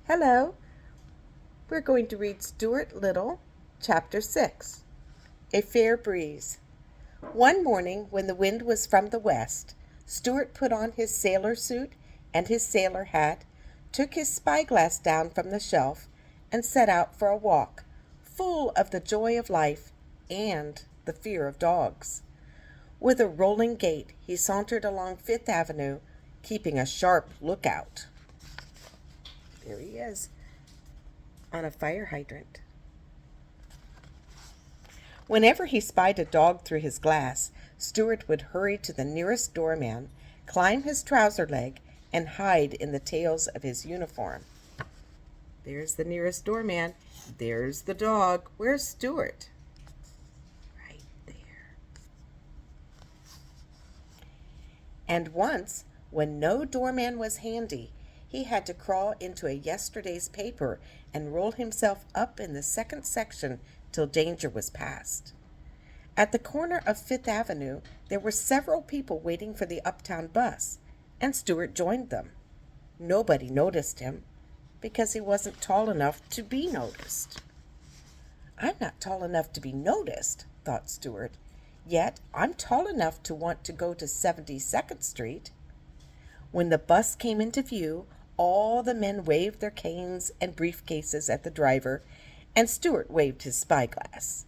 Hello, we're going to read Stuart Little, Chapter 6, A Fair Breeze. One morning, when the wind was from the west, Stuart put on his sailor suit and his sailor hat, took his spyglass down from the shelf, and set out for a walk, full of the joy of life and the fear of dogs. With a rolling gait, he sauntered along Fifth Avenue, keeping a sharp lookout. There he is, on a fire hydrant. Whenever he spied a dog through his glass, Stuart would hurry to the nearest doorman, climb his trouser leg, and hide in the tails of his uniform. There's the nearest doorman. There's the dog. Where's Stuart? Right there. And once, when no doorman was handy, he had to crawl into a yesterday's paper and roll himself up in the second section till danger was past. At the corner of Fifth Avenue, there were several people waiting for the uptown bus, and Stuart joined them. Nobody noticed him, because he wasn't tall enough to be noticed. I'm not tall enough to be noticed, thought Stuart, yet I'm tall enough to want to go to 72nd Street. When the bus came into view, all the men waved their canes and briefcases at the driver, and Stuart waved his spyglass.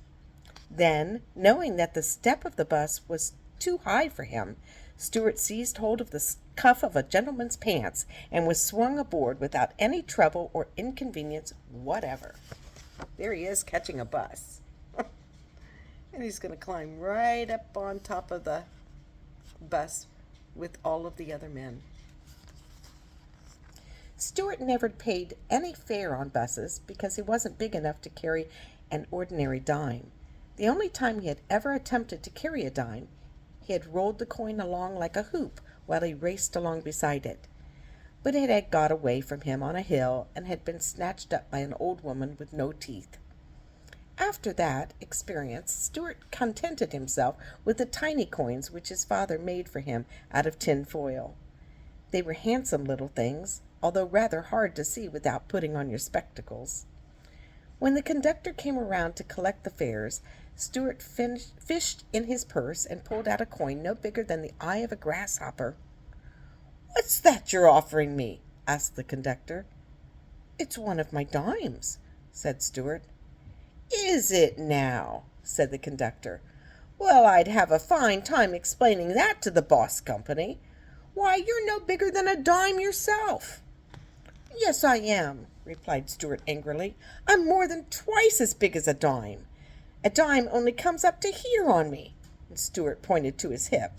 Then, knowing that the step of the bus was too high for him, Stuart seized hold of the cuff of a gentleman's pants and was swung aboard without any trouble or inconvenience whatever. There he is, catching a bus. And he's going to climb right up on top of the bus with all of the other men. Stuart never paid any fare on buses because he wasn't big enough to carry an ordinary dime. The only time he had ever attempted to carry a dime, he had rolled the coin along like a hoop while he raced along beside it. But it had got away from him on a hill and had been snatched up by an old woman with no teeth. After that experience, Stuart contented himself with the tiny coins which his father made for him out of tin foil. They were handsome little things, although rather hard to see without putting on your spectacles. When the conductor came around to collect the fares, Stuart fished in his purse and pulled out a coin no bigger than the eye of a grasshopper. "What's that you're offering me?" asked the conductor. "It's one of my dimes," said Stuart. "Is it now?" said the conductor. "Well, I'd have a fine time explaining that to the boss company. Why, you're no bigger than a dime yourself." "Yes, I am," replied Stuart angrily. "I'm more than twice as big as a dime. A dime only comes up to here on me," and Stuart pointed to his hip.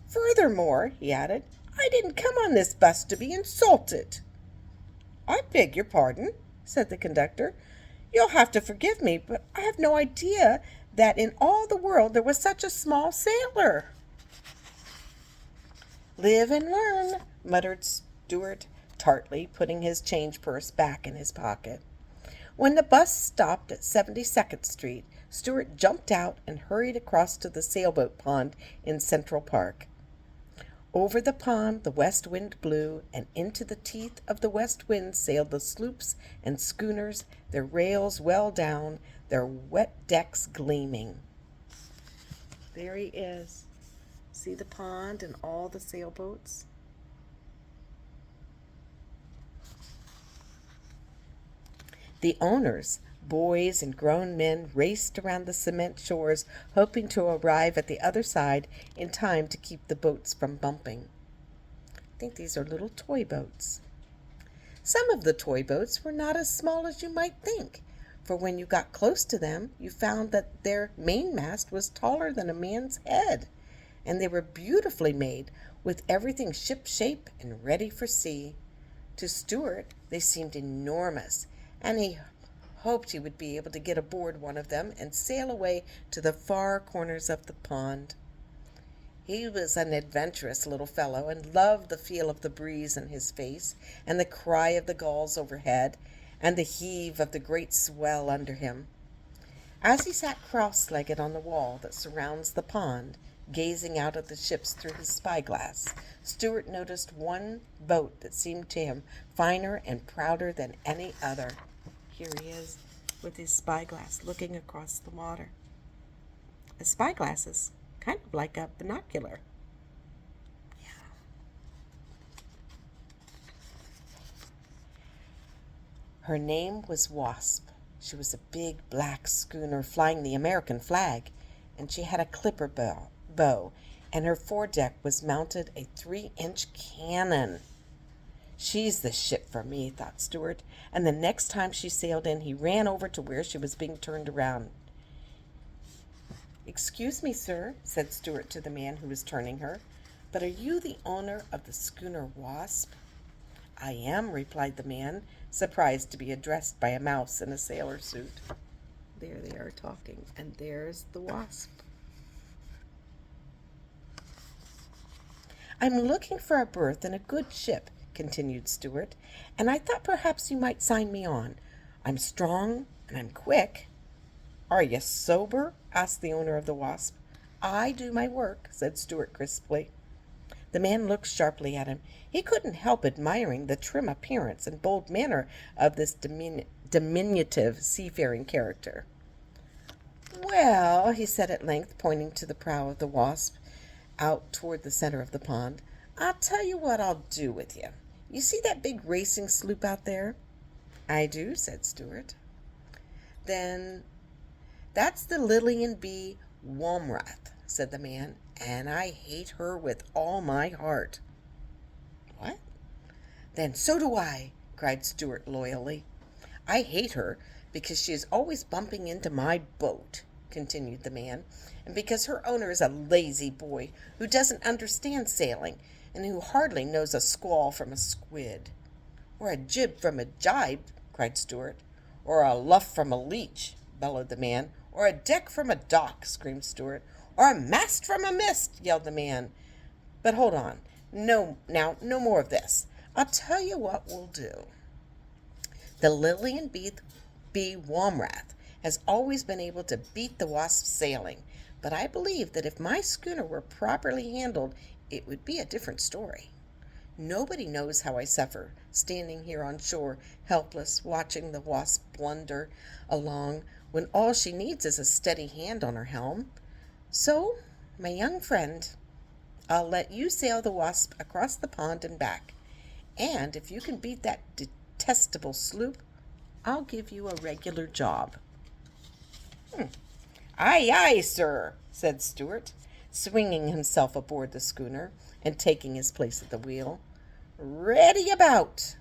"Furthermore," he added, "I didn't come on this bus to be insulted." "I beg your pardon," said the conductor. "You'll have to forgive me, but I have no idea that in all the world there was such a small sailor." "Live and learn," muttered Stuart tartly, putting his change purse back in his pocket. When the bus stopped at 72nd Street, Stuart jumped out and hurried across to the sailboat pond in Central Park. Over the pond the west wind blew, and into the teeth of the west wind sailed the sloops and schooners, their rails well down, their wet decks gleaming. There he is. See the pond and all the sailboats? The owners, boys and grown men, raced around the cement shores, hoping to arrive at the other side in time to keep the boats from bumping. I think these are little toy boats. Some of the toy boats were not as small as you might think, for when you got close to them, you found that their mainmast was taller than a man's head, and they were beautifully made, with everything ship-shape and ready for sea. To Stuart, they seemed enormous, and he hoped he would be able to get aboard one of them and sail away to the far corners of the pond. He was an adventurous little fellow and loved the feel of the breeze in his face and the cry of the gulls overhead and the heave of the great swell under him. As he sat cross-legged on the wall that surrounds the pond, gazing out at the ships through his spyglass. Stuart noticed one boat that seemed to him finer and prouder than any other. Here he is with his spyglass looking across the water. A spyglass is kind of like a binocular. Yeah. Her name was Wasp. She was a big black schooner flying the American flag, and she had a clipper bow, and her foredeck was mounted a 3-inch cannon. She's the ship for me, thought Stuart, and the next time she sailed in, he ran over to where she was being turned around. "Excuse me, sir," said Stuart to the man who was turning her, "but are you the owner of the schooner Wasp?" "I am," replied the man, surprised to be addressed by a mouse in a sailor suit. There they are talking, and there's the Wasp. "I'm looking for a berth in a good ship," continued Stuart, "and I thought perhaps you might sign me on. I'm strong and I'm quick." "Are you sober?" asked the owner of the Wasp. "I do my work," said Stuart crisply. The man looked sharply at him. He couldn't help admiring the trim appearance and bold manner of this diminutive seafaring character. "Well," he said at length, pointing to the prow of the Wasp out toward the center of the pond, "I'll tell you what I'll do with you. You see that big racing sloop out there?" "I do," said Stuart. "Then that's the Lillian B. Womrath," said the man, "and I hate her with all my heart." "What?" "Then so do I," cried Stuart loyally. "I hate her because she is always bumping into my boat," continued the man, "and because her owner is a lazy boy who doesn't understand sailing and who hardly knows a squall from a squid." "Or a jib from a jibe," cried Stuart. "Or a luff from a leech," bellowed the man. "Or a deck from a dock," screamed Stuart. "Or a mast from a mist," yelled the man. "But hold on. No more of this. I'll tell you what we'll do. The Lillian B. Womrath has always been able to beat the Wasp's sailing, but I believe that if my schooner were properly handled, it would be a different story. Nobody knows how I suffer, standing here on shore, helpless, watching the Wasp blunder along, when all she needs is a steady hand on her helm. So, my young friend, I'll let you sail the Wasp across the pond and back, and if you can beat that detestable sloop, I'll give you a regular job." "Aye, aye, sir," said Stuart, swinging himself aboard the schooner and taking his place at the wheel. "Ready about."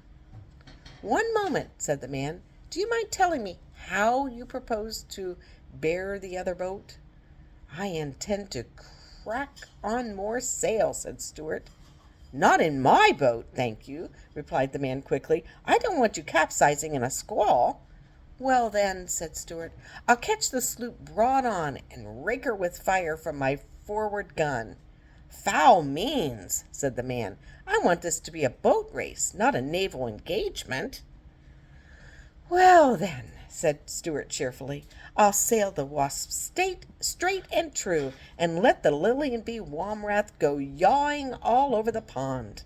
"One moment," said the man. "Do you mind telling me how you propose to bear the other boat?" "I intend to crack on more sail," said Stuart. "Not in my boat, thank you," replied the man quickly. "I don't want you capsizing in a squall." "Well, then," said Stuart, "I'll catch the sloop broad on and rake her with fire from my forward gun." "Foul means," said the man. "I want this to be a boat race, not a naval engagement." "Well, then," said Stuart cheerfully, "I'll sail the Wasp straight and true, and let the Lillian B. Womrath go yawing all over the pond."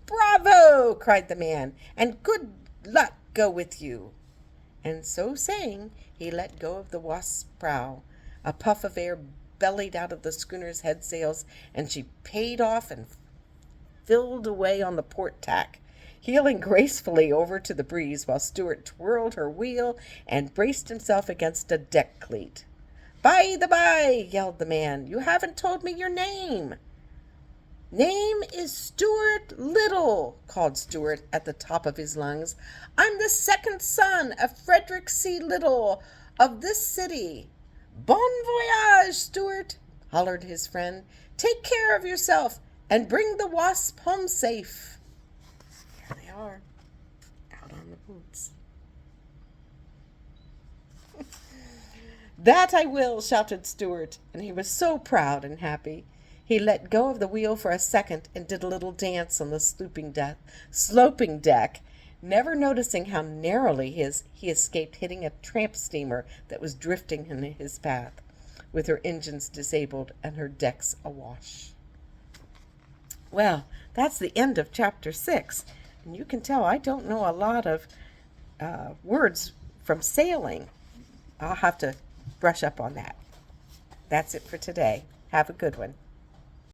"Bravo!" cried the man, "and good luck go with you." And so saying, he let go of the Wasp's prow. A puff of air bellied out of the schooner's head sails, and she paid off and filled away on the port tack, heeling gracefully over to the breeze while Stuart twirled her wheel and braced himself against a deck cleat. "By the by," yelled the man, "you haven't told me your name." "Name is Stuart Little," called Stuart at the top of his lungs. "I'm the second son of Frederick C. Little of this city." "Bon voyage, Stuart," hollered his friend. "Take care of yourself and bring the Wasp home safe." There they are, out on the boats. "That I will," shouted Stuart, and he was so proud and happy. He let go of the wheel for a second and did a little dance on the sloping deck, never noticing how narrowly he escaped hitting a tramp steamer that was drifting in his path. with her engines disabled and her decks awash. Well, that's the end of chapter 6. And you can tell I don't know a lot of words from sailing. I'll have to brush up on that. That's it for today. Have a good one.